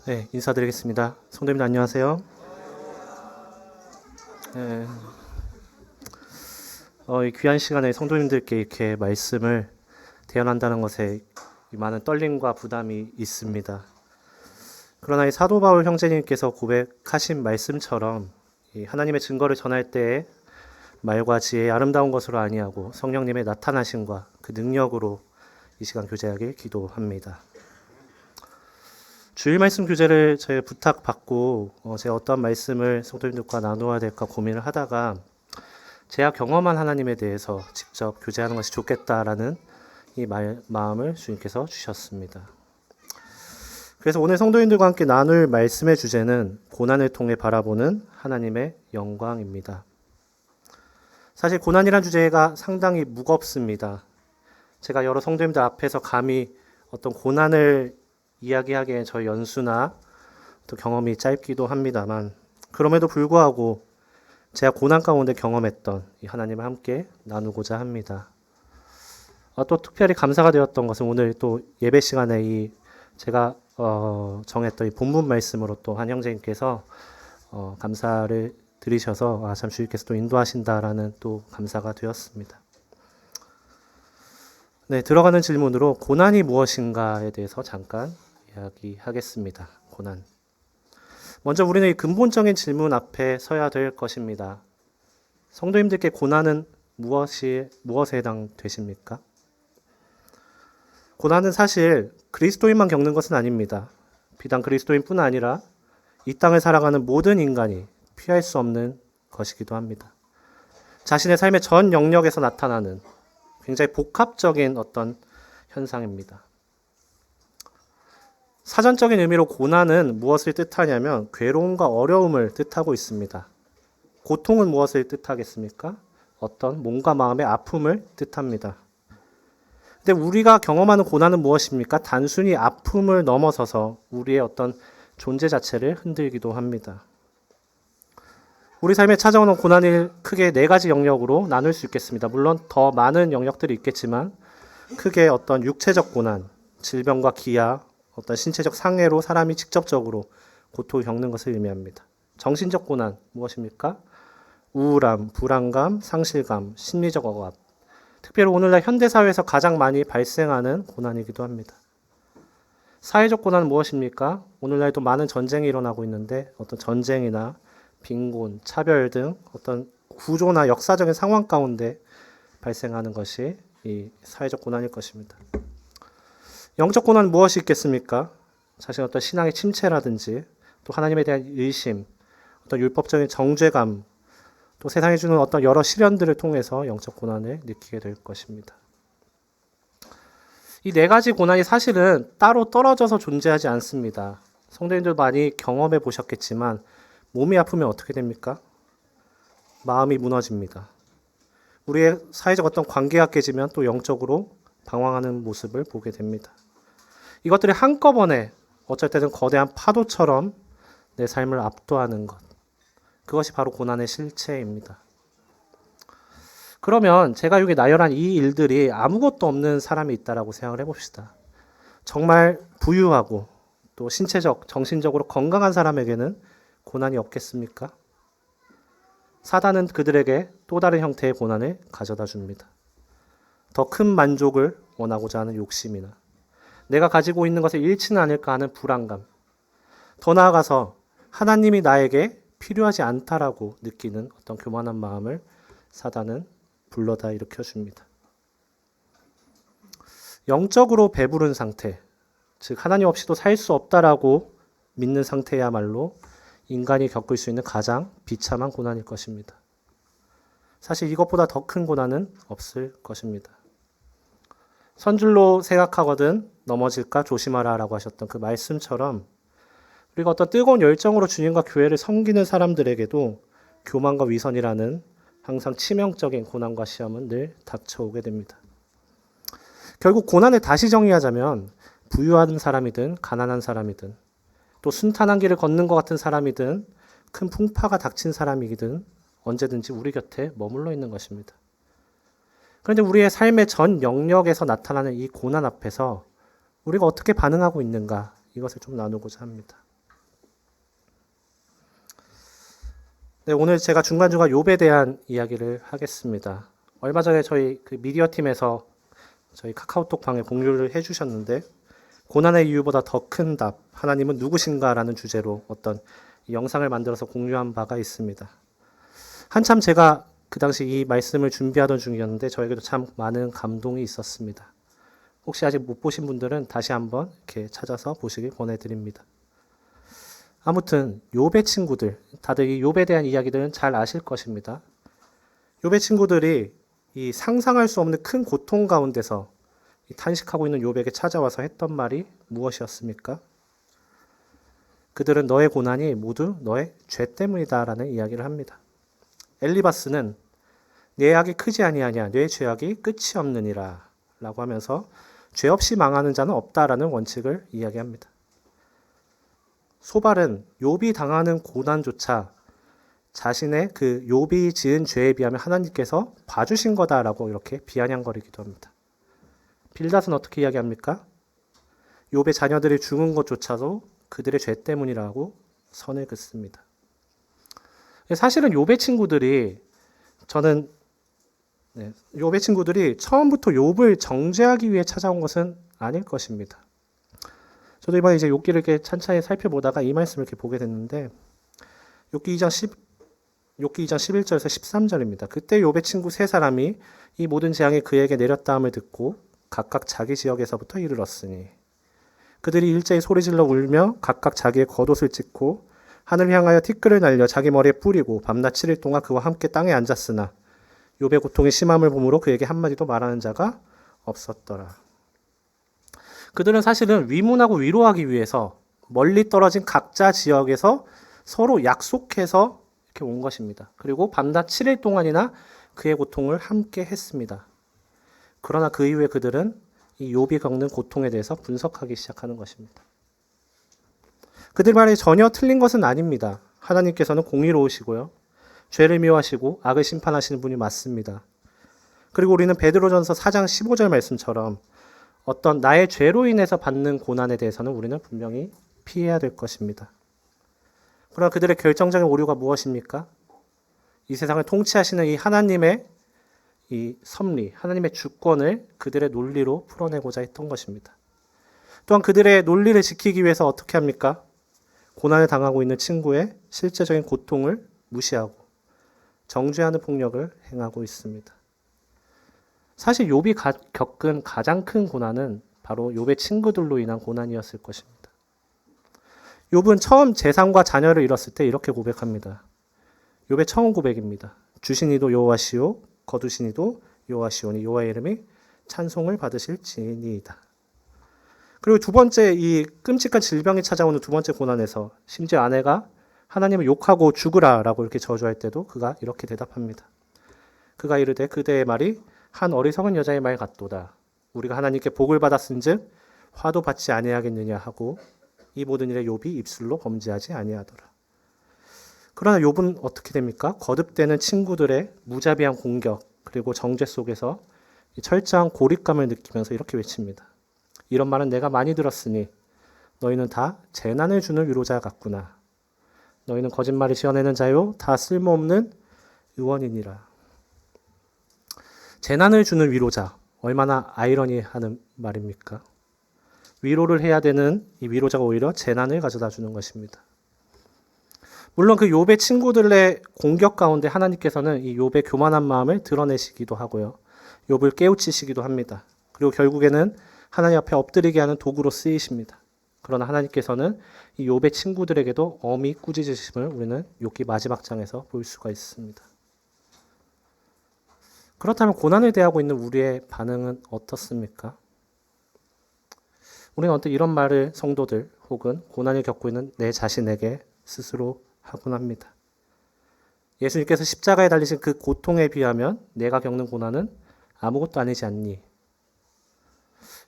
네, 인사드리겠습니다. 성도님들 안녕하세요. 네, 이 귀한 시간에 성도님들께 이렇게 말씀을 대언한다는 것에 많은 떨림과 부담이 있습니다. 그러나 이 사도 바울 형제님께서 고백하신 말씀처럼 이 하나님의 증거를 전할 때에 말과 지혜의 아름다운 것으로 아니하고 성령님의 나타나심과 그 능력으로 이 시간 교제하길 기도합니다. 주일 말씀 교제를 제가 부탁받고 제가 어떤 말씀을 성도님들과 나누어야 될까 고민을 하다가 제가 경험한 하나님에 대해서 직접 교제하는 것이 좋겠다라는 이 마음을 주님께서 주셨습니다. 그래서 오늘 성도님들과 함께 나눌 말씀의 주제는 고난을 통해 바라보는 하나님의 영광입니다. 사실 고난이란 주제가 상당히 무겁습니다. 제가 여러 성도님들 앞에서 감히 어떤 고난을 이야기하기에 저희 연수나 또 경험이 짧기도 합니다만 그럼에도 불구하고 제가 고난 가운데 경험했던 이 하나님을 함께 나누고자 합니다. 또 특별히 감사가 되었던 것은 오늘 또 예배 시간에 이 제가 정했던 이 본문 말씀으로 또 한 형제님께서 감사를 드리셔서 참 주님께서 또 인도하신다라는 또 감사가 되었습니다. 네, 들어가는 질문으로 고난이 무엇인가에 대해서 잠깐 이야기하겠습니다. 고난. 먼저 우리는 이 근본적인 질문 앞에 서야 될 것입니다. 성도님들께 고난은 무엇에 해당되십니까? 고난은 사실 그리스도인만 겪는 것은 아닙니다. 비단 그리스도인뿐 아니라 이 땅을 살아가는 모든 인간이 피할 수 없는 것이기도 합니다. 자신의 삶의 전 영역에서 나타나는 굉장히 복합적인 어떤 현상입니다. 사전적인 의미로 고난은 무엇을 뜻하냐면 괴로움과 어려움을 뜻하고 있습니다. 고통은 무엇을 뜻하겠습니까? 어떤 몸과 마음의 아픔을 뜻합니다. 근데 우리가 경험하는 고난은 무엇입니까? 단순히 아픔을 넘어서서 우리의 어떤 존재 자체를 흔들기도 합니다. 우리 삶에 찾아오는 고난을 크게 네 가지 영역으로 나눌 수 있겠습니다. 물론 더 많은 영역들이 있겠지만 크게 어떤 육체적 고난, 질병과 기아, 어떤 신체적 상해로 사람이 직접적으로 고통을 겪는 것을 의미합니다. 정신적 고난 무엇입니까? 우울함, 불안감, 상실감, 심리적 억압. 특별히 오늘날 현대사회에서 가장 많이 발생하는 고난이기도 합니다. 사회적 고난은 무엇입니까? 오늘날도 많은 전쟁이 일어나고 있는데 어떤 전쟁이나 빈곤, 차별 등 어떤 구조나 역사적인 상황 가운데 발생하는 것이 이 사회적 고난일 것입니다. 영적 고난은 무엇이 있겠습니까? 자신의 어떤 신앙의 침체라든지 또 하나님에 대한 의심, 어떤 율법적인 정죄감, 또 세상이 주는 어떤 여러 시련들을 통해서 영적 고난을 느끼게 될 것입니다. 이 네 가지 고난이 사실은 따로 떨어져서 존재하지 않습니다. 성도님들 많이 경험해 보셨겠지만 몸이 아프면 어떻게 됩니까? 마음이 무너집니다. 우리의 사회적 어떤 관계가 깨지면 또 영적으로 방황하는 모습을 보게 됩니다. 이것들이 한꺼번에 어쩔 때는 거대한 파도처럼 내 삶을 압도하는 것. 그것이 바로 고난의 실체입니다. 그러면 제가 여기 나열한 이 일들이 아무것도 없는 사람이 있다라고 생각을 해봅시다. 정말 부유하고 또 신체적, 정신적으로 건강한 사람에게는 고난이 없겠습니까? 사단은 그들에게 또 다른 형태의 고난을 가져다 줍니다. 더 큰 만족을 원하고자 하는 욕심이나 내가 가지고 있는 것을 잃지는 않을까 하는 불안감, 더 나아가서 하나님이 나에게 필요하지 않다라고 느끼는 어떤 교만한 마음을 사단은 불러다 일으켜줍니다. 영적으로 배부른 상태, 즉 하나님 없이도 살 수 없다라고 믿는 상태야말로 인간이 겪을 수 있는 가장 비참한 고난일 것입니다. 사실 이것보다 더 큰 고난은 없을 것입니다. 선줄로 생각하거든 넘어질까 조심하라 라고 하셨던 그 말씀처럼 우리가 어떤 뜨거운 열정으로 주님과 교회를 섬기는 사람들에게도 교만과 위선이라는 항상 치명적인 고난과 시험은 늘 닥쳐오게 됩니다. 결국 고난을 다시 정의하자면 부유한 사람이든 가난한 사람이든 또 순탄한 길을 걷는 것 같은 사람이든 큰 풍파가 닥친 사람이든 언제든지 우리 곁에 머물러 있는 것입니다. 그런데 우리의 삶의 전 영역에서 나타나는 이 고난 앞에서 우리가 어떻게 반응하고 있는가 이것을 좀 나누고자 합니다. 네, 오늘 제가 중간중간 욥에 대한 이야기를 하겠습니다. 얼마 전에 저희 그 미디어 팀에서 저희 카카오톡 방에 공유를 해주셨는데, 고난의 이유보다 더 큰 답, 하나님은 누구신가라는 주제로 어떤 영상을 만들어서 공유한 바가 있습니다. 한참 제가 그 당시 이 말씀을 준비하던 중이었는데 저에게도 참 많은 감동이 있었습니다. 혹시 아직 못 보신 분들은 다시 한번 이렇게 찾아서 보시길 권해드립니다. 아무튼 욥의 친구들, 다들 이 욥에 대한 이야기들은 잘 아실 것입니다. 욥의 친구들이 이 상상할 수 없는 큰 고통 가운데서 탄식하고 있는 욥에게 찾아와서 했던 말이 무엇이었습니까? 그들은 너의 고난이 모두 너의 죄 때문이다라는 이야기를 합니다. 엘리바스는 내 악이 크지 아니하냐, 내 죄악이 끝이 없느니라 라고 하면서 죄 없이 망하는 자는 없다라는 원칙을 이야기합니다. 소발은 욥이 당하는 고난조차 자신의 그 욥이 지은 죄에 비하면 하나님께서 봐주신 거다라고 이렇게 비아냥거리기도 합니다. 빌닷은 어떻게 이야기합니까? 욥의 자녀들이 죽은 것조차도 그들의 죄 때문이라고 선을 긋습니다. 사실은 욥의 친구들이 욥의 친구들이 처음부터 욥을 정죄하기 위해 찾아온 것은 아닐 것입니다. 저도 이번에 이제 욥기를 이렇게 찬찬히 살펴보다가 이 말씀을 이렇게 보게 됐는데, 욥기 2장 11절에서 13절입니다. 그때 욥의 친구 세 사람이 이 모든 재앙이 그에게 내렸다함을 듣고 각각 자기 지역에서부터 이르렀으니 그들이 일제히 소리질러 울며 각각 자기의 겉옷을 찢고 하늘 향하여 티끌을 날려 자기 머리에 뿌리고 밤낮 7일 동안 그와 함께 땅에 앉았으나 욥의 고통이 심함을 보므로 그에게 한마디도 말하는 자가 없었더라. 그들은 사실은 위문하고 위로하기 위해서 멀리 떨어진 각자 지역에서 서로 약속해서 이렇게 온 것입니다. 그리고 밤낮 7일 동안이나 그의 고통을 함께 했습니다. 그러나 그 이후에 그들은 이 욥이 겪는 고통에 대해서 분석하기 시작하는 것입니다. 그들 말이 전혀 틀린 것은 아닙니다. 하나님께서는 공의로우시고요. 죄를 미워하시고 악을 심판하시는 분이 맞습니다. 그리고 우리는 베드로전서 4장 15절 말씀처럼 어떤 나의 죄로 인해서 받는 고난에 대해서는 우리는 분명히 피해야 될 것입니다. 그러나 그들의 결정적인 오류가 무엇입니까? 이 세상을 통치하시는 이 하나님의 이 섭리, 하나님의 주권을 그들의 논리로 풀어내고자 했던 것입니다. 또한 그들의 논리를 지키기 위해서 어떻게 합니까? 고난을 당하고 있는 친구의 실제적인 고통을 무시하고 정죄하는 폭력을 행하고 있습니다. 사실 욥이 겪은 가장 큰 고난은 바로 욥의 친구들로 인한 고난이었을 것입니다. 욥은 처음 재산과 자녀를 잃었을 때 이렇게 고백합니다. 욥의 처음 고백입니다. 주신 이도 여호와시오 거두신 이도 여호와시오니 여호와의 이름이 찬송을 받으실지니이다. 그리고 두 번째 이 끔찍한 질병이 찾아오는 두 번째 고난에서 심지어 아내가 하나님을 욕하고 죽으라라고 이렇게 저주할 때도 그가 이렇게 대답합니다. 그가 이르되 그대의 말이 한 어리석은 여자의 말 같도다. 우리가 하나님께 복을 받았은즉 화도 받지 아니하겠느냐 하고 이 모든 일에 욥이 입술로 범죄하지 아니하더라. 그러나 욥은 어떻게 됩니까? 거듭되는 친구들의 무자비한 공격 그리고 정죄 속에서 철저한 고립감을 느끼면서 이렇게 외칩니다. 이런 말은 내가 많이 들었으니 너희는 다 재난을 주는 위로자 같구나. 너희는 거짓말을 지어내는 자요 다 쓸모없는 의원이니라. 재난을 주는 위로자, 얼마나 아이러니하는 말입니까? 위로를 해야 되는 이 위로자가 오히려 재난을 가져다 주는 것입니다. 물론 그 욥의 친구들의 공격 가운데 하나님께서는 이 욥의 교만한 마음을 드러내시기도 하고요. 욥을 깨우치시기도 합니다. 그리고 결국에는 하나님 앞에 엎드리게 하는 도구로 쓰이십니다. 그러나 하나님께서는 이 욥의 친구들에게도 엄히 꾸짖으심을 우리는 욥기 마지막 장에서 볼 수가 있습니다. 그렇다면 고난을 대하고 있는 우리의 반응은 어떻습니까? 우리는 어떤 이런 말을 성도들 혹은 고난을 겪고 있는 내 자신에게 스스로 하곤 합니다. 예수님께서 십자가에 달리신 그 고통에 비하면 내가 겪는 고난은 아무것도 아니지 않니?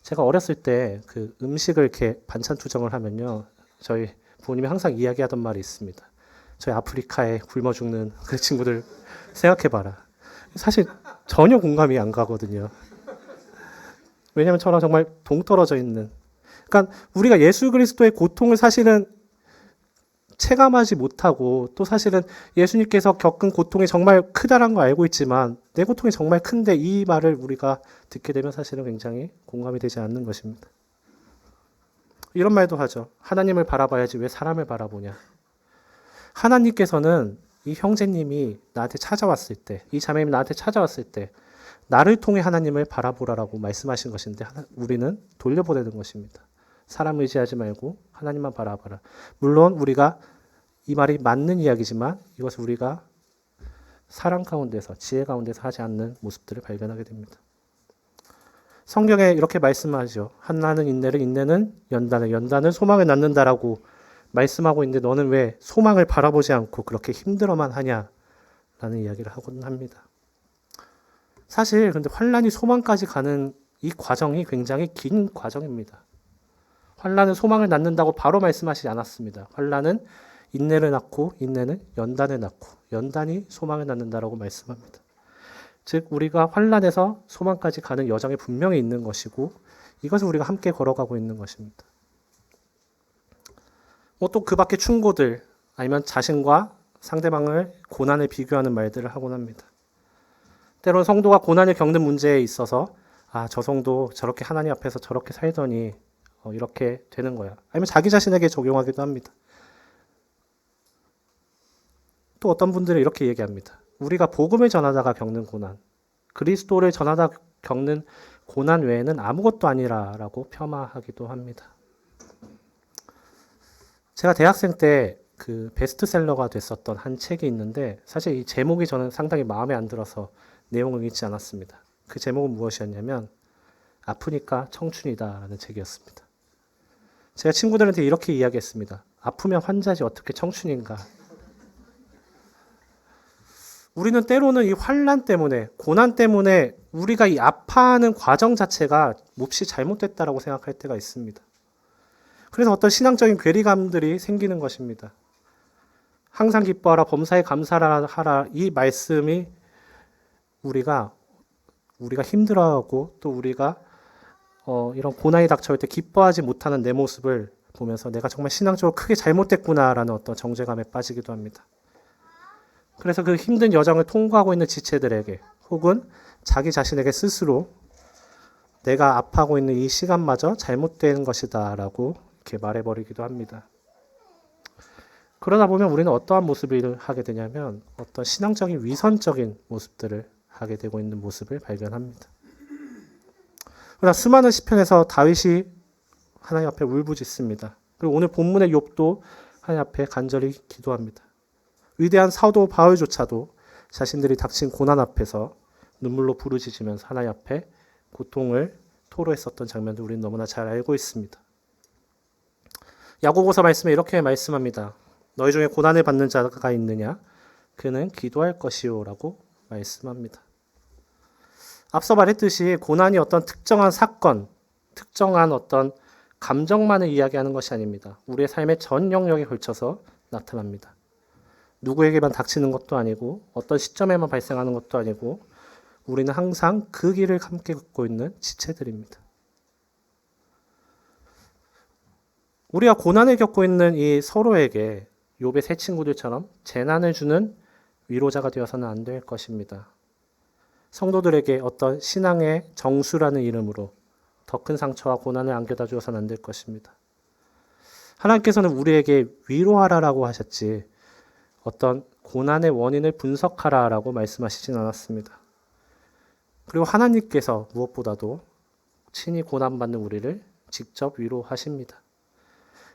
제가 어렸을 때 그 음식을 이렇게 반찬 투정을 하면요. 저희 부모님이 항상 이야기하던 말이 있습니다. 저희 아프리카에 굶어 죽는 그 친구들 생각해봐라. 사실 전혀 공감이 안 가거든요. 왜냐하면 저랑 정말 동떨어져 있는. 그러니까 우리가 예수 그리스도의 고통을 사실은 체감하지 못하고 또 사실은 예수님께서 겪은 고통이 정말 크다란 거 알고 있지만 내 고통이 정말 큰데 이 말을 우리가 듣게 되면 사실은 굉장히 공감이 되지 않는 것입니다. 이런 말도 하죠. 하나님을 바라봐야지 왜 사람을 바라보냐. 하나님께서는 이 형제님이 나한테 찾아왔을 때, 이 자매님이 나한테 찾아왔을 때 나를 통해 하나님을 바라보라라고 말씀하신 것인데 우리는 돌려보내는 것입니다. 사람 의지하지 말고 하나님만 바라봐라. 물론 우리가 이 말이 맞는 이야기지만 이것을 우리가 사랑 가운데서, 지혜 가운데서 하지 않는 모습들을 발견하게 됩니다. 성경에 이렇게 말씀하죠. 한나는 인내를, 인내는 연단을, 연단은 소망을 낳는다라고 말씀하고 있는데 너는 왜 소망을 바라보지 않고 그렇게 힘들어만 하냐라는 이야기를 하곤 합니다. 사실 근데 환난이 소망까지 가는 이 과정이 굉장히 긴 과정입니다. 환난은 소망을 낳는다고 바로 말씀하시지 않았습니다. 환난은 인내를 낳고 인내는 연단을 낳고 연단이 소망을 낳는다라고 말씀합니다. 즉 우리가 환난에서 소망까지 가는 여정이 분명히 있는 것이고 이것을 우리가 함께 걸어가고 있는 것입니다. 또 그 밖에 충고들 아니면 자신과 상대방을 고난에 비교하는 말들을 하곤 합니다. 때로는 성도가 고난을 겪는 문제에 있어서 저 성도 저렇게 하나님 앞에서 저렇게 살더니 이렇게 되는 거야. 아니면 자기 자신에게 적용하기도 합니다. 또 어떤 분들은 이렇게 얘기합니다. 우리가 복음을 전하다가 겪는 고난, 그리스도를 전하다 겪는 고난 외에는 아무것도 아니라라고 폄하하기도 합니다. 제가 대학생 때 그 베스트셀러가 됐었던 한 책이 있는데 사실 이 제목이 저는 상당히 마음에 안 들어서 내용을 읽지 않았습니다. 그 제목은 무엇이었냐면 아프니까 청춘이다라는 책이었습니다. 제가 친구들한테 이렇게 이야기했습니다. 아프면 환자지 어떻게 청춘인가. 우리는 때로는 이 환난 때문에 고난 때문에 우리가 이 아파하는 과정 자체가 몹시 잘못됐다라고 생각할 때가 있습니다. 그래서 어떤 신앙적인 괴리감들이 생기는 것입니다. 항상 기뻐하라 범사에 감사하라 이 말씀이 우리가 힘들어하고 또 우리가 이런 고난이 닥쳐올 때 기뻐하지 못하는 내 모습을 보면서 내가 정말 신앙적으로 크게 잘못됐구나라는 어떤 정죄감에 빠지기도 합니다. 그래서 그 힘든 여정을 통과하고 있는 지체들에게 혹은 자기 자신에게 스스로 내가 아파하고 있는 이 시간마저 잘못된 것이다 라고 이렇게 말해버리기도 합니다. 그러다 보면 우리는 어떠한 모습을 하게 되냐면 어떤 신앙적인 위선적인 모습들을 하게 되고 있는 모습을 발견합니다. 그러나 수많은 시편에서 다윗이 하나님 앞에 울부짖습니다. 그리고 오늘 본문의 욥도 하나님 앞에 간절히 기도합니다. 위대한 사도 바울조차도 자신들이 닥친 고난 앞에서 눈물로 부르짖으면서 하나님 앞에 고통을 토로했었던 장면도 우리는 너무나 잘 알고 있습니다. 야고보서 말씀에 이렇게 말씀합니다. 너희 중에 고난을 받는 자가 있느냐? 그는 기도할 것이요 라고 말씀합니다. 앞서 말했듯이 고난이 어떤 특정한 사건, 특정한 어떤 감정만을 이야기하는 것이 아닙니다. 우리의 삶의 전 영역에 걸쳐서 나타납니다. 누구에게만 닥치는 것도 아니고 어떤 시점에만 발생하는 것도 아니고 우리는 항상 그 길을 함께 걷고 있는 지체들입니다. 우리가 고난을 겪고 있는 이 서로에게 욥의 세 친구들처럼 재난을 주는 위로자가 되어서는 안 될 것입니다. 성도들에게 어떤 신앙의 정수라는 이름으로 더 큰 상처와 고난을 안겨다 주어서는 안 될 것입니다. 하나님께서는 우리에게 위로하라라고 하셨지 어떤 고난의 원인을 분석하라라고 말씀하시진 않았습니다. 그리고 하나님께서 무엇보다도 친히 고난받는 우리를 직접 위로하십니다.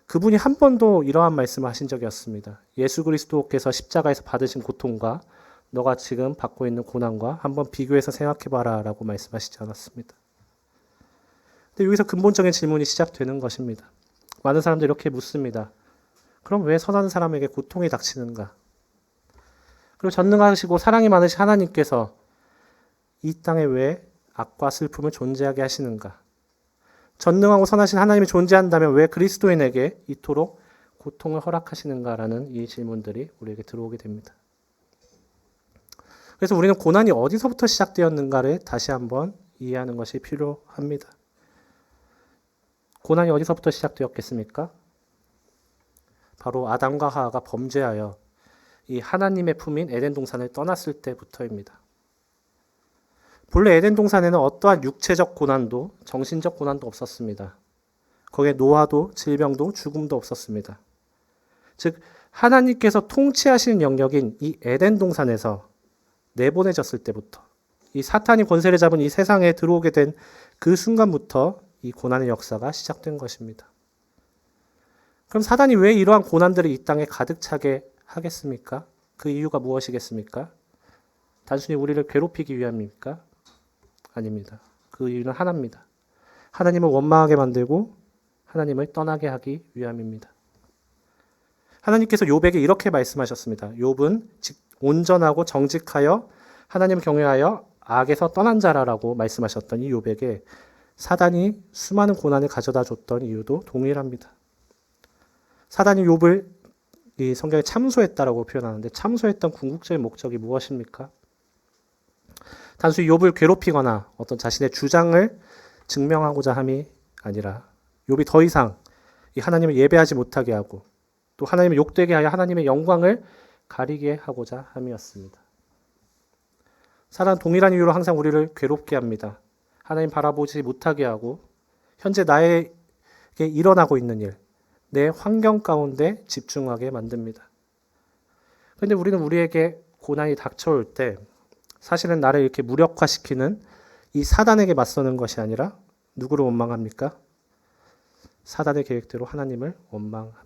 그분이 한 번도 이러한 말씀을 하신 적이 없습니다. 예수 그리스도께서 십자가에서 받으신 고통과 너가 지금 받고 있는 고난과 한번 비교해서 생각해봐라 라고 말씀하시지 않았습니다. 근데 여기서 근본적인 질문이 시작되는 것입니다. 많은 사람들이 이렇게 묻습니다. 그럼 왜 선한 사람에게 고통이 닥치는가? 그리고 전능하시고 사랑이 많으신 하나님께서 이 땅에 왜 악과 슬픔을 존재하게 하시는가? 전능하고 선하신 하나님이 존재한다면 왜 그리스도인에게 이토록 고통을 허락하시는가라는 이 질문들이 우리에게 들어오게 됩니다. 그래서 우리는 고난이 어디서부터 시작되었는가를 다시 한번 이해하는 것이 필요합니다. 고난이 어디서부터 시작되었겠습니까? 바로 아담과 하와가 범죄하여 이 하나님의 품인 에덴 동산을 떠났을 때부터입니다. 본래 에덴 동산에는 어떠한 육체적 고난도 정신적 고난도 없었습니다. 거기에 노화도 질병도 죽음도 없었습니다. 즉 하나님께서 통치하시는 영역인 이 에덴 동산에서 내보내졌을 때부터 이 사탄이 권세를 잡은 이 세상에 들어오게 된 그 순간부터 이 고난의 역사가 시작된 것입니다. 그럼 사단이 왜 이러한 고난들을 이 땅에 가득 차게 하겠습니까? 그 이유가 무엇이겠습니까? 단순히 우리를 괴롭히기 위함입니까? 아닙니다. 그 이유는 하나입니다. 하나님을 원망하게 만들고 하나님을 떠나게 하기 위함입니다. 하나님께서 욥에게 이렇게 말씀하셨습니다. 욥은 온전하고 정직하여 하나님을 경외하여 악에서 떠난 자라라고 말씀하셨던 이 욥에게 사단이 수많은 고난을 가져다 줬던 이유도 동일합니다. 사단이 욥을 이 성경에 참소했다라고 표현하는데 참소했던 궁극적인 목적이 무엇입니까? 단순히 욥을 괴롭히거나 어떤 자신의 주장을 증명하고자 함이 아니라 욥이 더 이상 이 하나님을 예배하지 못하게 하고 또 하나님을 욕되게 하여 하나님의 영광을 가리게 하고자 함이었습니다. 사단 동일한 이유로 항상 우리를 괴롭게 합니다. 하나님 바라보지 못하게 하고 현재 나에게 일어나고 있는 일, 내 환경 가운데 집중하게 만듭니다. 그런데 우리는 우리에게 고난이 닥쳐올 때 사실은 나를 이렇게 무력화시키는 이 사단에게 맞서는 것이 아니라 누구를 원망합니까? 사단의 계획대로 하나님을 원망합니다.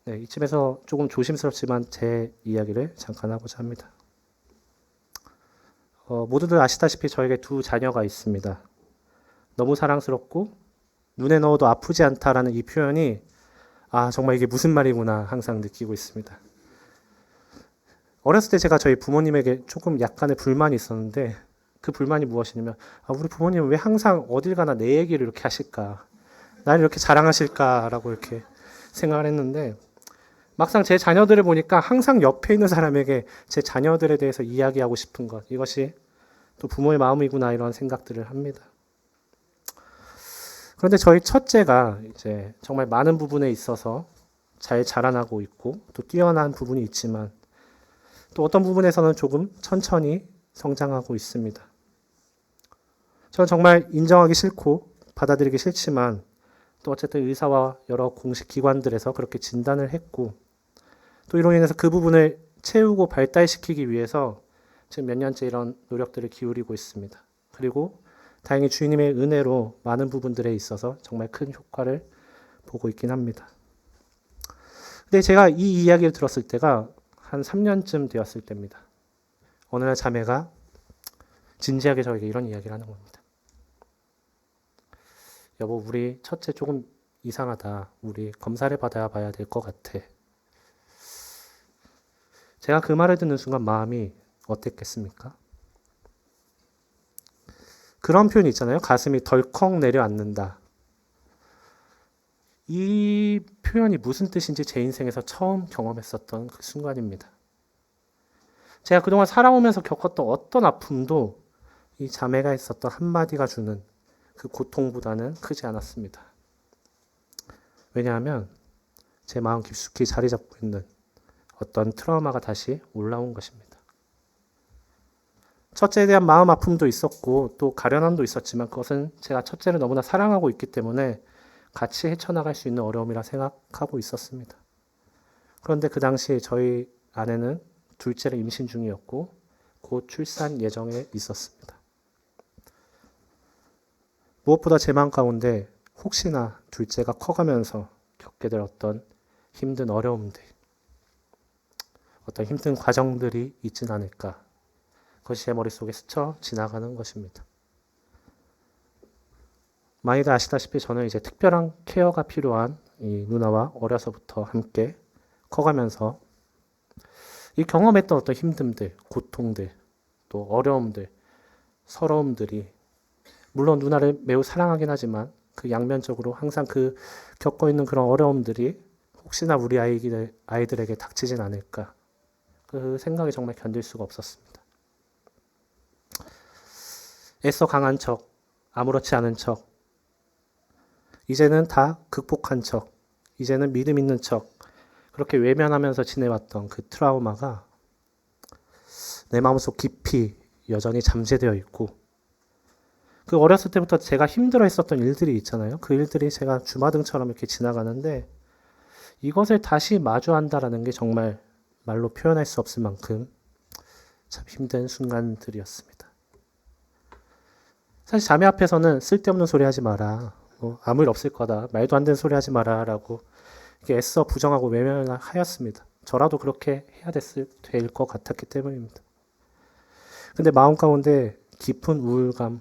네, 이쯤에서 조금 조심스럽지만 제 이야기를 잠깐 하고자 합니다. 모두들 아시다시피 저에게 두 자녀가 있습니다. 너무 사랑스럽고 눈에 넣어도 아프지 않다라는 이 표현이 정말 이게 무슨 말이구나 항상 느끼고 있습니다. 어렸을 때 제가 저희 부모님에게 조금 약간의 불만이 있었는데 그 불만이 무엇이냐면 우리 부모님은 왜 항상 어딜 가나 내 얘기를 이렇게 하실까? 나를 이렇게 자랑하실까라고 이렇게 생각을 했는데 막상 제 자녀들을 보니까 항상 옆에 있는 사람에게 제 자녀들에 대해서 이야기하고 싶은 것, 이것이 또 부모의 마음이구나 이런 생각들을 합니다. 그런데 저희 첫째가 이제 정말 많은 부분에 있어서 잘 자라나고 있고 또 뛰어난 부분이 있지만 또 어떤 부분에서는 조금 천천히 성장하고 있습니다. 저는 정말 인정하기 싫고 받아들이기 싫지만 또 어쨌든 의사와 여러 공식 기관들에서 그렇게 진단을 했고 또 이로 인해서 그 부분을 채우고 발달시키기 위해서 지금 몇 년째 이런 노력들을 기울이고 있습니다. 그리고 다행히 주님의 은혜로 많은 부분들에 있어서 정말 큰 효과를 보고 있긴 합니다. 근데 제가 이 이야기를 들었을 때가 한 3년쯤 되었을 때입니다. 어느 날 자매가 진지하게 저에게 이런 이야기를 하는 겁니다. 여보, 우리 첫째 조금 이상하다. 우리 검사를 받아봐야 될 것 같아. 제가 그 말을 듣는 순간 마음이 어땠겠습니까? 그런 표현이 있잖아요. 가슴이 덜컥 내려앉는다. 이 표현이 무슨 뜻인지 제 인생에서 처음 경험했었던 그 순간입니다. 제가 그동안 살아오면서 겪었던 어떤 아픔도 이 자매가 있었던 한마디가 주는 그 고통보다는 크지 않았습니다. 왜냐하면 제 마음 깊숙이 자리 잡고 있는 어떤 트라우마가 다시 올라온 것입니다. 첫째에 대한 마음 아픔도 있었고 또 가련함도 있었지만 그것은 제가 첫째를 너무나 사랑하고 있기 때문에 같이 헤쳐나갈 수 있는 어려움이라 생각하고 있었습니다. 그런데 그 당시 저희 아내는 둘째를 임신 중이었고 곧 출산 예정에 있었습니다. 무엇보다 제 마음 가운데 혹시나 둘째가 커가면서 겪게 될 어떤 힘든 어려움들, 어떤 힘든 과정들이 있진 않을까. 그것이 제 머릿속에 스쳐 지나가는 것입니다. 많이들 아시다시피 저는 이제 특별한 케어가 필요한 이 누나와 어려서부터 함께 커가면서 이 경험했던 어떤 힘듦들, 고통들, 또 어려움들, 서러움들이 물론 누나를 매우 사랑하긴 하지만 그 양면적으로 항상 그 겪고 있는 그런 어려움들이 혹시나 우리 아이들에게 닥치진 않을까. 그 생각이 정말 견딜 수가 없었습니다. 애써 강한 척, 아무렇지 않은 척, 이제는 다 극복한 척, 이제는 믿음 있는 척, 그렇게 외면하면서 지내왔던 그 트라우마가 내 마음속 깊이 여전히 잠재되어 있고, 그 어렸을 때부터 제가 힘들어 했었던 일들이 있잖아요. 그 일들이 제가 주마등처럼 이렇게 지나가는데, 이것을 다시 마주한다라는 게 정말 말로 표현할 수 없을 만큼 참 힘든 순간들이었습니다. 사실 자매 앞에서는 쓸데없는 소리 하지 마라, 뭐 아무 일 없을 거다, 말도 안 되는 소리 하지 마라 라고 이렇게 애써 부정하고 외면을 하였습니다. 저라도 그렇게 해야 될 것 같았기 때문입니다. 근데 마음 가운데 깊은 우울감,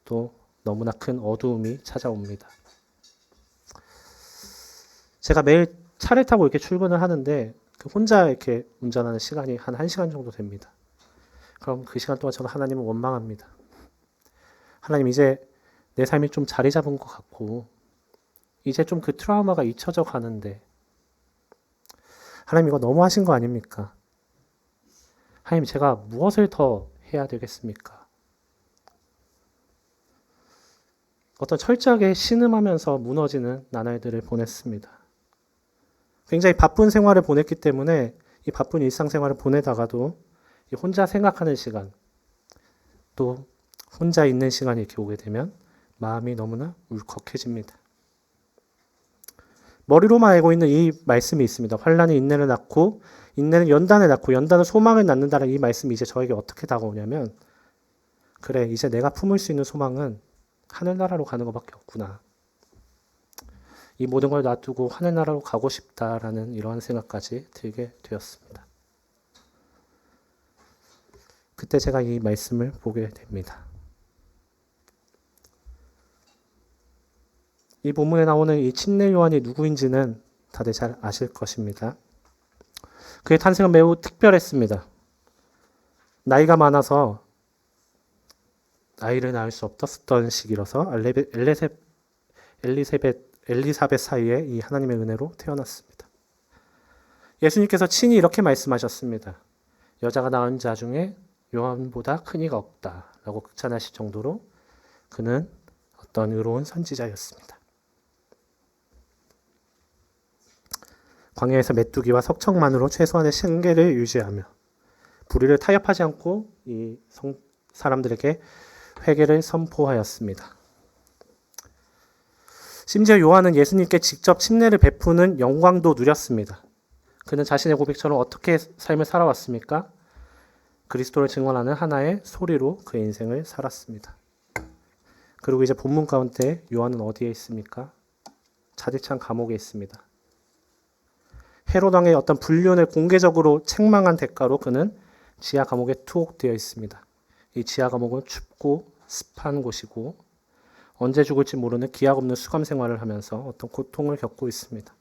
또 너무나 큰 어두움이 찾아옵니다. 제가 매일 차를 타고 이렇게 출근을 하는데 혼자 이렇게 운전하는 시간이 한 1시간 정도 됩니다. 그럼 그 시간 동안 저는 하나님을 원망합니다. 하나님, 이제 내 삶이 좀 자리 잡은 것 같고 이제 좀 그 트라우마가 잊혀져 가는데 하나님, 이거 너무 하신 거 아닙니까? 하나님, 제가 무엇을 더 해야 되겠습니까? 어떤 철저하게 신음하면서 무너지는 나날들을 보냈습니다. 굉장히 바쁜 생활을 보냈기 때문에 이 바쁜 일상생활을 보내다가도 혼자 생각하는 시간, 또 혼자 있는 시간이 이렇게 오게 되면 마음이 너무나 울컥해집니다. 머리로만 알고 있는 이 말씀이 있습니다. 환난이 인내를 낳고 인내는 연단을 낳고 연단은 소망을 낳는다는 이 말씀이 이제 저에게 어떻게 다가오냐면, 그래, 이제 내가 품을 수 있는 소망은 하늘나라로 가는 것밖에 없구나. 이 모든 걸 놔두고 하늘나라로 가고 싶다라는 이러한 생각까지 들게 되었습니다. 그때 제가 이 말씀을 보게 됩니다. 이 본문에 나오는 이 침례 요한이 누구인지는 다들 잘 아실 것입니다. 그의 탄생은 매우 특별했습니다. 나이가 많아서 아이를 낳을 수 없었던 시기라서 엘리사벳 사이에 이 하나님의 은혜로 태어났습니다. 예수님께서 친히 이렇게 말씀하셨습니다. 여자가 낳은 자 중에 요한보다 큰 이가 없다 라고 극찬하실 정도로 그는 어떤 의로운 선지자였습니다. 광야에서 메뚜기와 석청만으로 최소한의 생계를 유지하며 불의를 타협하지 않고 이 사람들에게 회개를 선포하였습니다. 심지어 요한은 예수님께 직접 침례를 베푸는 영광도 누렸습니다. 그는 자신의 고백처럼 어떻게 삶을 살아왔습니까? 그리스도를 증언하는 하나의 소리로 그의 인생을 살았습니다. 그리고 이제 본문 가운데 요한은 어디에 있습니까? 자디찬 감옥에 있습니다. 헤롯 왕의 어떤 불륜을 공개적으로 책망한 대가로 그는 지하 감옥에 투옥되어 있습니다. 이 지하 감옥은 춥고 습한 곳이고 언제 죽을지 모르는 기약 없는 수감 생활을 하면서 어떤 고통을 겪고 있습니다.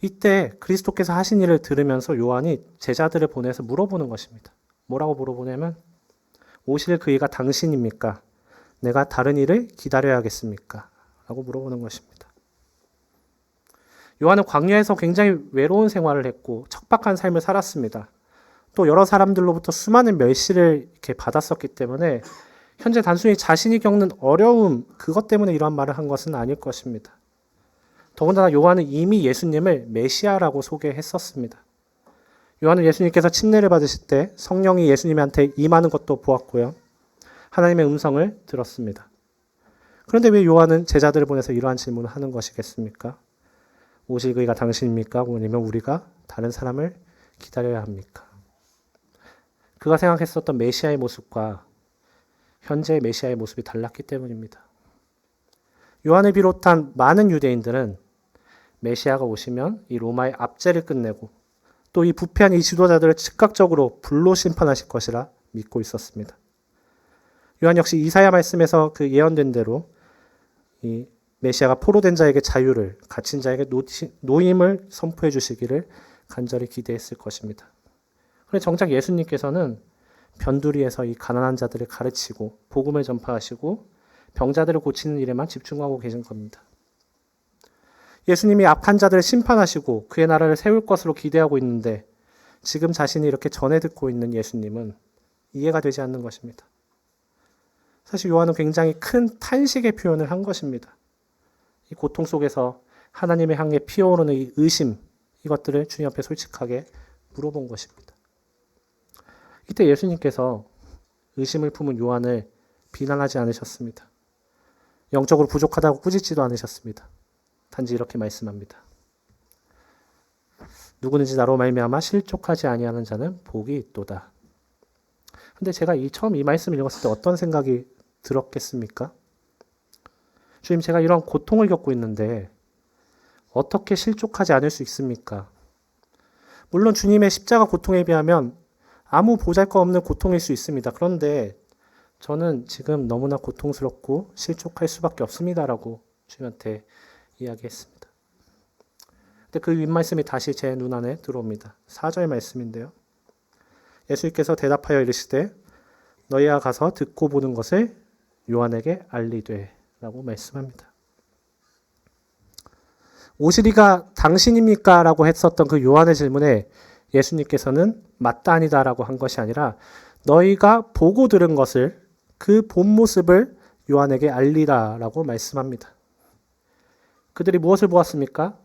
이때 그리스도께서 하신 일을 들으면서 요한이 제자들을 보내서 물어보는 것입니다. 뭐라고 물어보냐면, 오실 그 이가 당신입니까? 내가 다른 일을 기다려야겠습니까? 라고 물어보는 것입니다. 요한은 광야에서 굉장히 외로운 생활을 했고 척박한 삶을 살았습니다. 또 여러 사람들로부터 수많은 멸시를 이렇게 받았었기 때문에 현재 단순히 자신이 겪는 어려움, 그것 때문에 이러한 말을 한 것은 아닐 것입니다. 더군다나 요한은 이미 예수님을 메시아라고 소개했었습니다. 요한은 예수님께서 침례를 받으실 때 성령이 예수님한테 임하는 것도 보았고요. 하나님의 음성을 들었습니다. 그런데 왜 요한은 제자들을 보내서 이러한 질문을 하는 것이겠습니까? 오실 그이가 당신입니까? 아니면 우리가 다른 사람을 기다려야 합니까? 그가 생각했었던 메시아의 모습과 현재의 메시아의 모습이 달랐기 때문입니다. 요한을 비롯한 많은 유대인들은 메시아가 오시면 이 로마의 압제를 끝내고 또 이 부패한 이 지도자들을 즉각적으로 불로 심판하실 것이라 믿고 있었습니다. 요한 역시 이사야 말씀에서 그 예언된 대로 이 메시아가 포로된 자에게 자유를, 갇힌 자에게 노임을 선포해 주시기를 간절히 기대했을 것입니다. 그런데 정작 예수님께서는 변두리에서 이 가난한 자들을 가르치고 복음을 전파하시고 병자들을 고치는 일에만 집중하고 계신 겁니다. 예수님이 악한 자들을 심판하시고 그의 나라를 세울 것으로 기대하고 있는데 지금 자신이 이렇게 전해 듣고 있는 예수님은 이해가 되지 않는 것입니다. 사실 요한은 굉장히 큰 탄식의 표현을 한 것입니다. 이 고통 속에서 하나님의 향해 피어오르는 이 의심, 이것들을 주님 앞에 솔직하게 물어본 것입니다. 이때 예수님께서 의심을 품은 요한을 비난하지 않으셨습니다. 영적으로 부족하다고 꾸짖지도 않으셨습니다. 단지 이렇게 말씀합니다. 누구든지 나로 말미암아 실족하지 아니하는 자는 복이 있도다. 근데 제가 처음 이 말씀을 읽었을 때 어떤 생각이 들었겠습니까? 주님, 제가 이런 고통을 겪고 있는데 어떻게 실족하지 않을 수 있습니까? 물론 주님의 십자가 고통에 비하면 아무 보잘것없는 고통일 수 있습니다. 그런데 저는 지금 너무나 고통스럽고 실족할 수밖에 없습니다라고 주님한테 이야기했습니다. 근데 그 윗말씀이 다시 제 눈안에 들어옵니다. 4절 말씀인데요. 예수님께서 대답하여 이르시되 너희가 가서 듣고 보는 것을 요한에게 알리되 라고 말씀합니다. 오시리가 당신입니까? 라고 했었던 그 요한의 질문에 예수님께서는 맞다 아니다 라고 한 것이 아니라 너희가 보고 들은 것을 그 본 모습을 요한에게 알리라 라고 말씀합니다. 그들이 무엇을 보았습니까?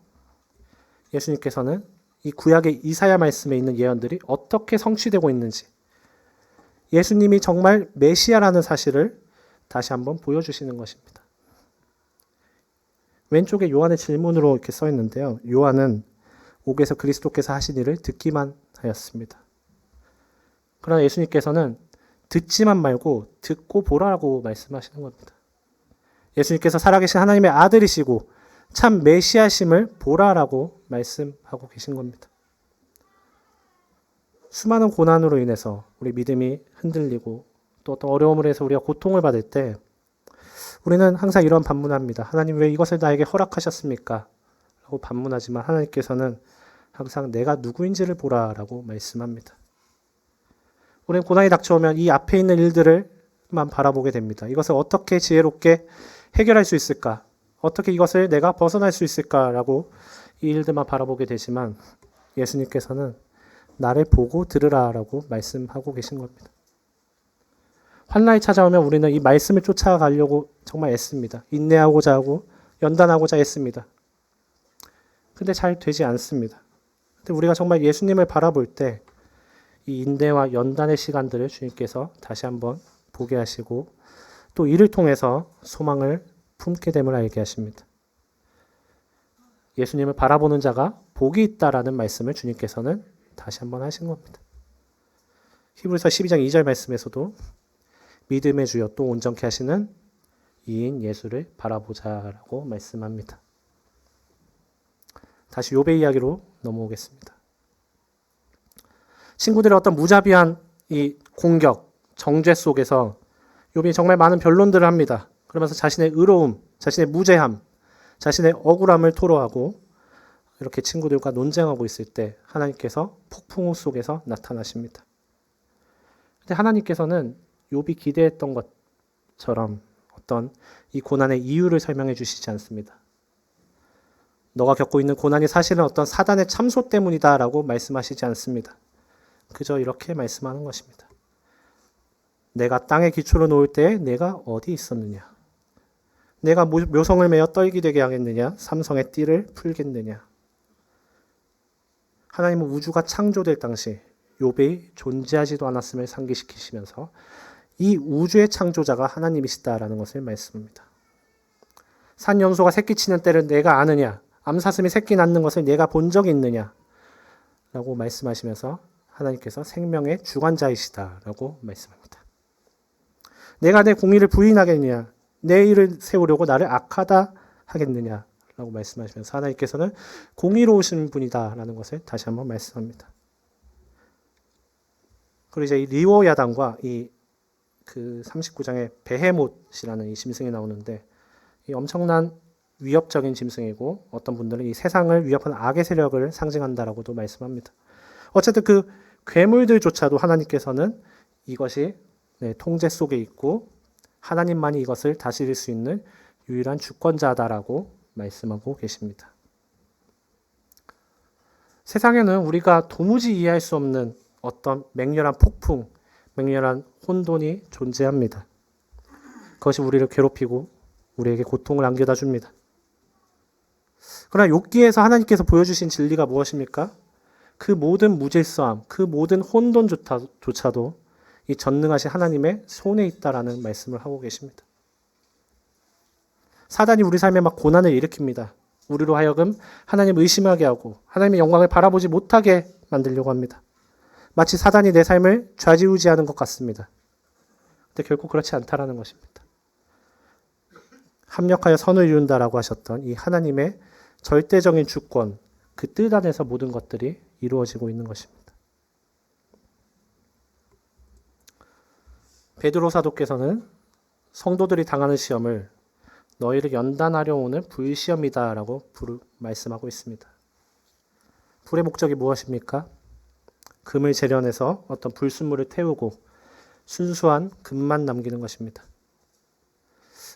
예수님께서는 이 구약의 이사야 말씀에 있는 예언들이 어떻게 성취되고 있는지, 예수님이 정말 메시아라는 사실을 다시 한번 보여주시는 것입니다. 왼쪽에 요한의 질문으로 이렇게 써 있는데요. 요한은 옥에서 그리스도께서 하신 일을 듣기만 하였습니다. 그러나 예수님께서는 듣지만 말고 듣고 보라고 말씀하시는 겁니다. 예수님께서 살아계신 하나님의 아들이시고 참 메시아심을 보라라고 말씀하고 계신 겁니다. 수많은 고난으로 인해서 우리 믿음이 흔들리고 또 어떤 어려움을 해서 우리가 고통을 받을 때 우리는 항상 이런 반문합니다. 하나님 왜 이것을 나에게 허락하셨습니까? 라고 반문하지만 하나님께서는 항상 내가 누구인지를 보라라고 말씀합니다. 우리는 고난이 닥쳐오면 이 앞에 있는 일들을만 바라보게 됩니다. 이것을 어떻게 지혜롭게 해결할 수 있을까? 어떻게 이것을 내가 벗어날 수 있을까라고 이 일들만 바라보게 되지만 예수님께서는 나를 보고 들으라라고 말씀하고 계신 겁니다. 환난이 찾아오면 우리는 이 말씀을 쫓아가려고 정말 애씁니다. 인내하고자 하고 연단하고자 애씁니다. 근데 잘 되지 않습니다. 근데 우리가 정말 예수님을 바라볼 때 이 인내와 연단의 시간들을 주님께서 다시 한번 보게 하시고 또 이를 통해서 소망을 품게 됨을 알게 하십니다. 예수님을 바라보는 자가 복이 있다라는 말씀을 주님께서는 다시 한번 하신 겁니다. 히브리서 12장 2절 말씀에서도 믿음의 주여 또 온전케 하시는 이인 예수를 바라보자라고 말씀합니다. 다시 욥의 이야기로 넘어오겠습니다. 친구들의 어떤 무자비한 이 공격, 정죄 속에서 욥이 정말 많은 변론들을 합니다. 그러면서 자신의 의로움, 자신의 무죄함, 자신의 억울함을 토로하고 이렇게 친구들과 논쟁하고 있을 때 하나님께서 폭풍우 속에서 나타나십니다. 근데 하나님께서는 욥이 기대했던 것처럼 어떤 이 고난의 이유를 설명해 주시지 않습니다. 너가 겪고 있는 고난이 사실은 어떤 사단의 참소 때문이다라고 말씀하시지 않습니다. 그저 이렇게 말씀하는 것입니다. 내가 땅에 기초를 놓을 때에 내가 어디 있었느냐? 내가 묘성을 메어 떨기 되게 하겠느냐? 삼성의 띠를 풀겠느냐? 하나님은 우주가 창조될 당시 욥이 존재하지도 않았음을 상기시키시면서 이 우주의 창조자가 하나님이시다라는 것을 말씀합니다. 산연소가 새끼치는 때를 내가 아느냐? 암사슴이 새끼 낳는 것을 내가 본 적이 있느냐? 라고 말씀하시면서 하나님께서 생명의 주관자이시다라고 말씀합니다. 내가 내 공의를 부인하겠느냐? 내 일을 세우려고 나를 악하다 하겠느냐? 라고 말씀하시면서 하나님께서는 공의로우신 분이다라는 것을 다시 한번 말씀합니다. 그리고 이제 이 리오 야단과 그 39장의 베헤못이라는 이 짐승이 나오는데 이 엄청난 위협적인 짐승이고 어떤 분들은 이 세상을 위협하는 악의 세력을 상징한다라고도 말씀합니다. 어쨌든 그 괴물들조차도 하나님께서는 이것이 통제 속에 있고 하나님만이 이것을 다스릴 수 있는 유일한 주권자다라고 말씀하고 계십니다. 세상에는 우리가 도무지 이해할 수 없는 어떤 맹렬한 폭풍, 맹렬한 혼돈이 존재합니다. 그것이 우리를 괴롭히고 우리에게 고통을 안겨다 줍니다. 그러나 욥기에서 하나님께서 보여주신 진리가 무엇입니까? 그 모든 무질서함, 그 모든 혼돈조차도 이 전능하신 하나님의 손에 있다라는 말씀을 하고 계십니다. 사단이 우리 삶에 막 고난을 일으킵니다. 우리로 하여금 하나님 의심하게 하고 하나님의 영광을 바라보지 못하게 만들려고 합니다. 마치 사단이 내 삶을 좌지우지하는 것 같습니다. 근데 결코 그렇지 않다라는 것입니다. 합력하여 선을 이룬다라고 하셨던 이 하나님의 절대적인 주권, 그 뜻 안에서 모든 것들이 이루어지고 있는 것입니다. 베드로 사도께서는 성도들이 당하는 시험을 너희를 연단하려 오는 불시험이다라고 말씀하고 있습니다. 불의 목적이 무엇입니까? 금을 재련해서 어떤 불순물을 태우고 순수한 금만 남기는 것입니다.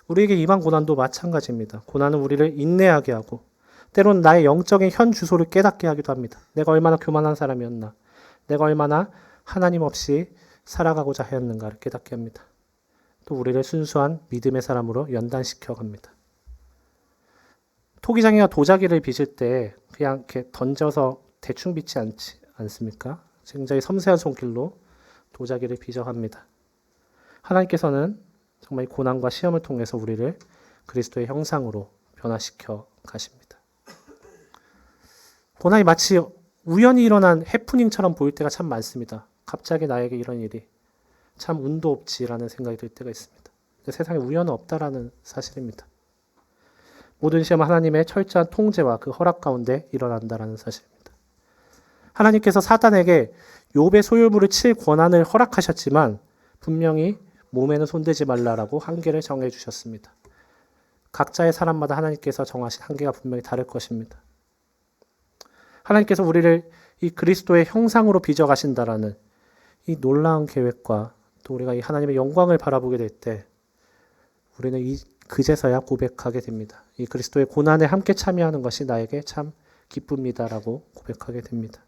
우리에게 임한 고난도 마찬가지입니다. 고난은 우리를 인내하게 하고 때로는 나의 영적인 현 주소를 깨닫게 하기도 합니다. 내가 얼마나 교만한 사람이었나, 내가 얼마나 하나님 없이 살아가고자 하였는가를 깨닫게 합니다. 또 우리를 순수한 믿음의 사람으로 연단시켜 갑니다. 토기장이가 도자기를 빚을 때 그냥 이렇게 던져서 대충 빚지 않습니까? 굉장히 섬세한 손길로 도자기를 빚어갑니다. 하나님께서는 정말 고난과 시험을 통해서 우리를 그리스도의 형상으로 변화시켜 가십니다. 고난이 마치 우연히 일어난 해프닝처럼 보일 때가 참 많습니다. 갑자기 나에게 이런 일이 참 운도 없지라는 생각이 들 때가 있습니다. 근데 세상에 우연은 없다라는 사실입니다. 모든 시험은 하나님의 철저한 통제와 그 허락 가운데 일어난다라는 사실입니다. 하나님께서 사단에게 욥의 소유물을 칠 권한을 허락하셨지만 분명히 몸에는 손대지 말라라고 한계를 정해 주셨습니다. 각자의 사람마다 하나님께서 정하신 한계가 분명히 다를 것입니다. 하나님께서 우리를 이 그리스도의 형상으로 빚어 가신다라는 이 놀라운 계획과 또 우리가 이 하나님의 영광을 바라보게 될 때 우리는 그제서야 고백하게 됩니다. 이 그리스도의 고난에 함께 참여하는 것이 나에게 참 기쁩니다라고 고백하게 됩니다.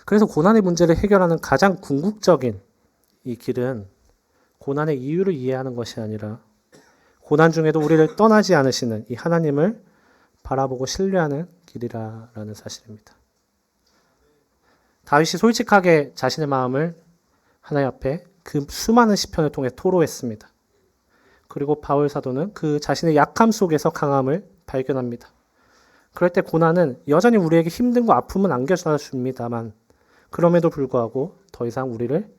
그래서 고난의 문제를 해결하는 가장 궁극적인 이 길은 고난의 이유를 이해하는 것이 아니라 고난 중에도 우리를 떠나지 않으시는 이 하나님을 바라보고 신뢰하는 길이라는 사실입니다. 다윗이 솔직하게 자신의 마음을 하나님 앞에 그 수많은 시편을 통해 토로했습니다. 그리고 바울 사도는 그 자신의 약함 속에서 강함을 발견합니다. 그럴 때 고난은 여전히 우리에게 힘듦과 아픔은 안겨다 줍니다만 그럼에도 불구하고 더 이상 우리를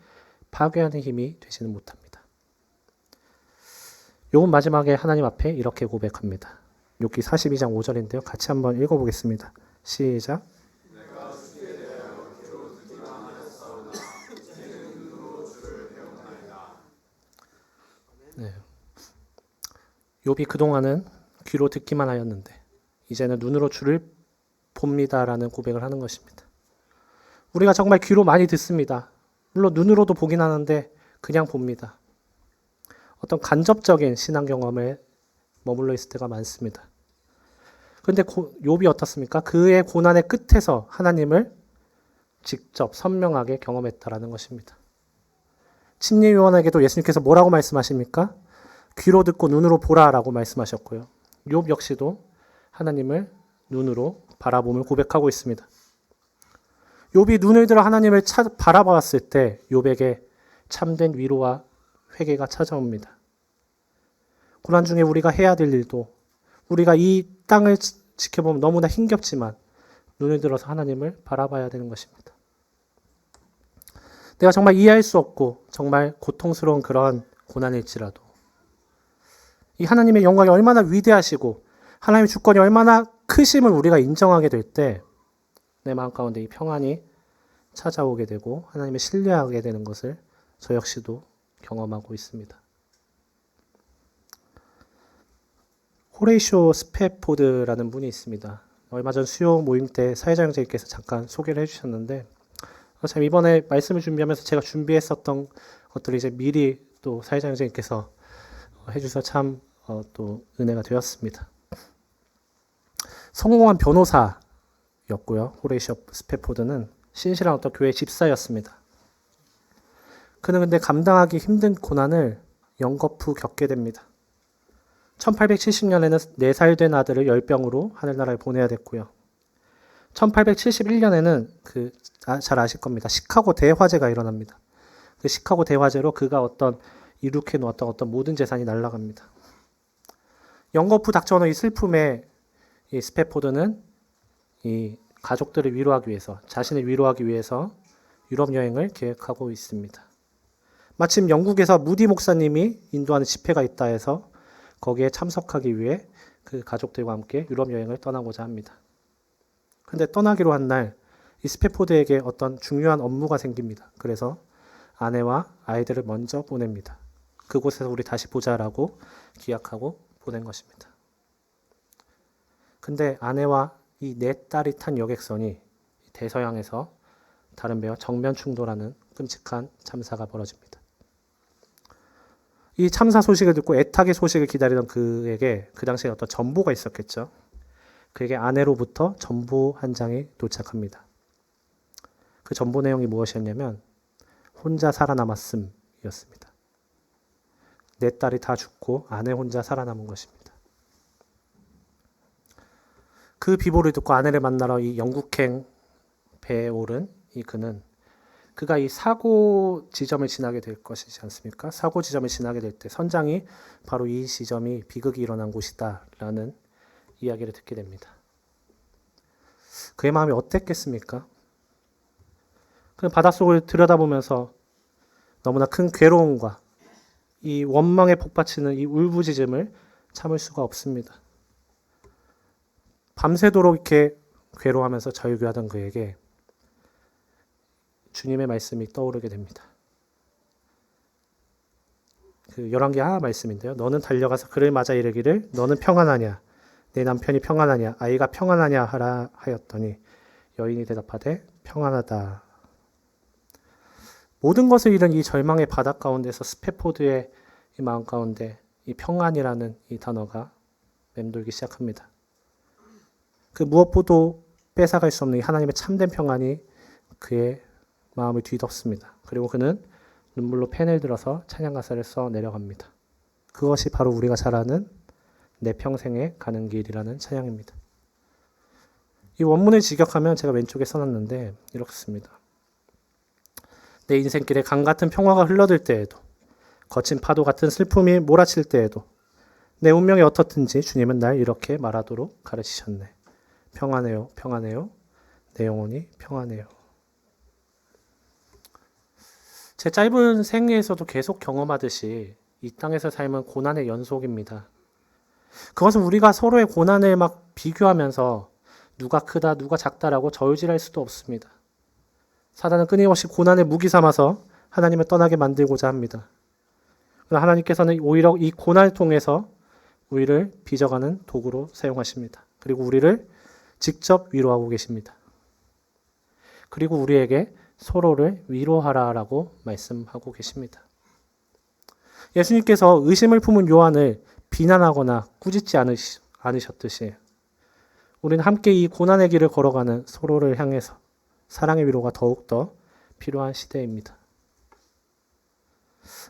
파괴하는 힘이 되지는 못합니다. 욥은 마지막에 하나님 앞에 이렇게 고백합니다. 욥기 42장 5절인데요. 같이 한번 읽어보겠습니다. 시작. 네. 욥이 그동안은 귀로 듣기만 하였는데 이제는 눈으로 주를 봅니다라는 고백을 하는 것입니다. 우리가 정말 귀로 많이 듣습니다. 물론 눈으로도 보긴 하는데 그냥 봅니다. 어떤 간접적인 신앙 경험에 머물러 있을 때가 많습니다. 그런데 욥이 어떻습니까? 그의 고난의 끝에서 하나님을 직접 선명하게 경험했다라는 것입니다. 침례 요한에게도 예수님께서 뭐라고 말씀하십니까? 귀로 듣고 눈으로 보라라고 말씀하셨고요. 욥 역시도 하나님을 눈으로 바라봄을 고백하고 있습니다. 욥이 눈을 들어 하나님을 바라봤을 때 욥에게 참된 위로와 회개가 찾아옵니다. 고난 중에 우리가 해야 될 일도 우리가 이 땅을 지켜보면 너무나 힘겹지만 눈을 들어서 하나님을 바라봐야 되는 것입니다. 내가 정말 이해할 수 없고 정말 고통스러운 그러한 고난일지라도 이 하나님의 영광이 얼마나 위대하시고 하나님의 주권이 얼마나 크심을 우리가 인정하게 될 때 내 마음 가운데 이 평안이 찾아오게 되고 하나님을 신뢰하게 되는 것을 저 역시도 경험하고 있습니다. 호레이쇼 스페포드라는 분이 있습니다. 얼마 전 수요 모임 때 사회자 형제님께서 잠깐 소개를 해주셨는데 참 이번에 말씀을 준비하면서 제가 준비했었던 것들을 이제 미리 또 사회자 형제님께서 해주셔서 참 또 은혜가 되었습니다. 성공한 변호사였고요. 호레이쇼 스페포드는 신실한 어떤 교회 집사였습니다. 그는 근데 감당하기 힘든 고난을 연거푸 겪게 됩니다. 1870년에는 4살 된 아들을 열병으로 하늘나라에 보내야 됐고요. 1871년에는 잘 아실 겁니다. 시카고 대화재가 일어납니다. 그 시카고 대화재로 그가 이룩해 놓았던 어떤 모든 재산이 날아갑니다. 연거푸 닥쳐오는 이 슬픔에 이 스패포드는 이 가족들을 위로하기 위해서, 자신을 위로하기 위해서 유럽 여행을 계획하고 있습니다. 마침 영국에서 무디 목사님이 인도하는 집회가 있다 해서 거기에 참석하기 위해 그 가족들과 함께 유럽 여행을 떠나고자 합니다. 근데 떠나기로 한 날 이 스패포드에게 어떤 중요한 업무가 생깁니다. 그래서 아내와 아이들을 먼저 보냅니다. 그곳에서 우리 다시 보자라고 기약하고 보낸 것입니다. 근데 아내와 이 4딸이 탄 여객선이 대서양에서 다른 배와 정면 충돌하는 끔찍한 참사가 벌어집니다. 이 참사 소식을 듣고 애타게 소식을 기다리던 그에게 그 당시에 어떤 전보가 있었겠죠. 그에게 아내로부터 전보 한 장이 도착합니다. 그 전보 내용이 무엇이었냐면 혼자 살아남았음이었습니다. 4딸이 다 죽고 아내 혼자 살아남은 것입니다. 그 비보를 듣고 아내를 만나러 이 영국행 배에 오른 이 그가 이 사고 지점을 지나게 될 것이지 않습니까? 사고 지점을 지나게 될 때 선장이 바로 이 지점이 비극이 일어난 곳이다라는 이야기를 듣게 됩니다. 그의 마음이 어땠겠습니까? 그 바닷속을 들여다보면서 너무나 큰 괴로움과 이 원망에 복받치는 이 울부짖음을 참을 수가 없습니다. 밤새도록 이렇게 괴로워하면서 절규하던 그에게 주님의 말씀이 떠오르게 됩니다. 그 열왕기 말씀인데요. 너는 달려가서 그를 맞아 이르기를 너는 평안하냐 내 남편이 평안하냐 아이가 평안하냐 하라 하였더니 여인이 대답하되 평안하다. 모든 것을 잃은 이 절망의 바다 가운데서 스패포드의 이 마음 가운데 이 평안이라는 이 단어가 맴돌기 시작합니다. 그 무엇보도 뺏어갈 수 없는 이 하나님의 참된 평안이 그의 마음을 뒤덮습니다. 그리고 그는 눈물로 펜을 들어서 찬양 가사를 써 내려갑니다. 그것이 바로 우리가 잘 아는 내 평생에 가는 길이라는 찬양입니다. 이 원문을 직역하면 제가 왼쪽에 써놨는데 이렇습니다. 내 인생길에 강 같은 평화가 흘러들 때에도 거친 파도 같은 슬픔이 몰아칠 때에도 내 운명이 어떻든지 주님은 날 이렇게 말하도록 가르치셨네. 평안해요, 평안해요. 내 영혼이 평안해요. 제 짧은 생애에서도 계속 경험하듯이 이 땅에서 삶은 고난의 연속입니다. 그것은 우리가 서로의 고난을 막 비교하면서 누가 크다, 누가 작다라고 저울질할 수도 없습니다. 사단은 끊임없이 고난의 무기 삼아서 하나님을 떠나게 만들고자 합니다. 그러나 하나님께서는 오히려 이 고난을 통해서 우리를 빚어가는 도구로 사용하십니다. 그리고 우리를 직접 위로하고 계십니다. 그리고 우리에게 서로를 위로하라라고 말씀하고 계십니다. 예수님께서 의심을 품은 요한을 비난하거나 꾸짖지 않으셨듯이 우리는 함께 이 고난의 길을 걸어가는 서로를 향해서 사랑의 위로가 더욱더 필요한 시대입니다.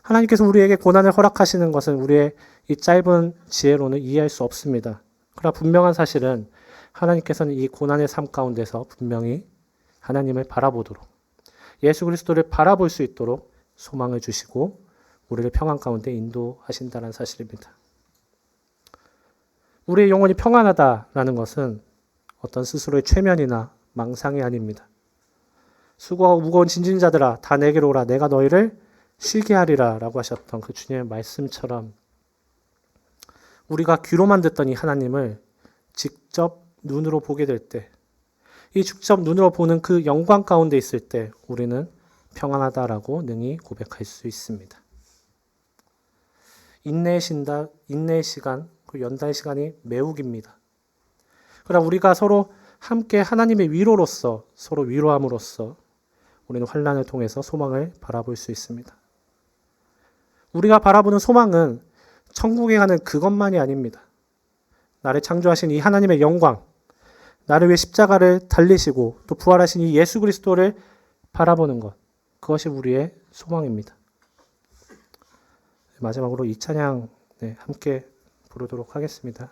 하나님께서 우리에게 고난을 허락하시는 것은 우리의 이 짧은 지혜로는 이해할 수 없습니다. 그러나 분명한 사실은 하나님께서는 이 고난의 삶 가운데서 분명히 하나님을 바라보도록 예수 그리스도를 바라볼 수 있도록 소망을 주시고 우리를 평안 가운데 인도하신다는 사실입니다. 우리의 영혼이 평안하다라는 것은 어떤 스스로의 최면이나 망상이 아닙니다. 수고하고 무거운 진진자들아 다 내게로 오라 내가 너희를 쉬게 하리라 라고 하셨던 그 주님의 말씀처럼 우리가 귀로만 듣던 이 하나님을 직접 눈으로 보게 될 때 이 직접 눈으로 보는 그 영광 가운데 있을 때 우리는 평안하다라고 능히 고백할 수 있습니다. 인내의 시간, 그 연단의 시간이 매우 깁니다. 그러나 우리가 서로 함께 하나님의 위로로서 서로 위로함으로써 우리는 환난을 통해서 소망을 바라볼 수 있습니다. 우리가 바라보는 소망은 천국에 가는 그것만이 아닙니다. 나를 창조하신 이 하나님의 영광, 나를 위해 십자가를 달리시고 또 부활하신 이 예수 그리스도를 바라보는 것, 그것이 우리의 소망입니다. 마지막으로 이 찬양 함께 부르도록 하겠습니다.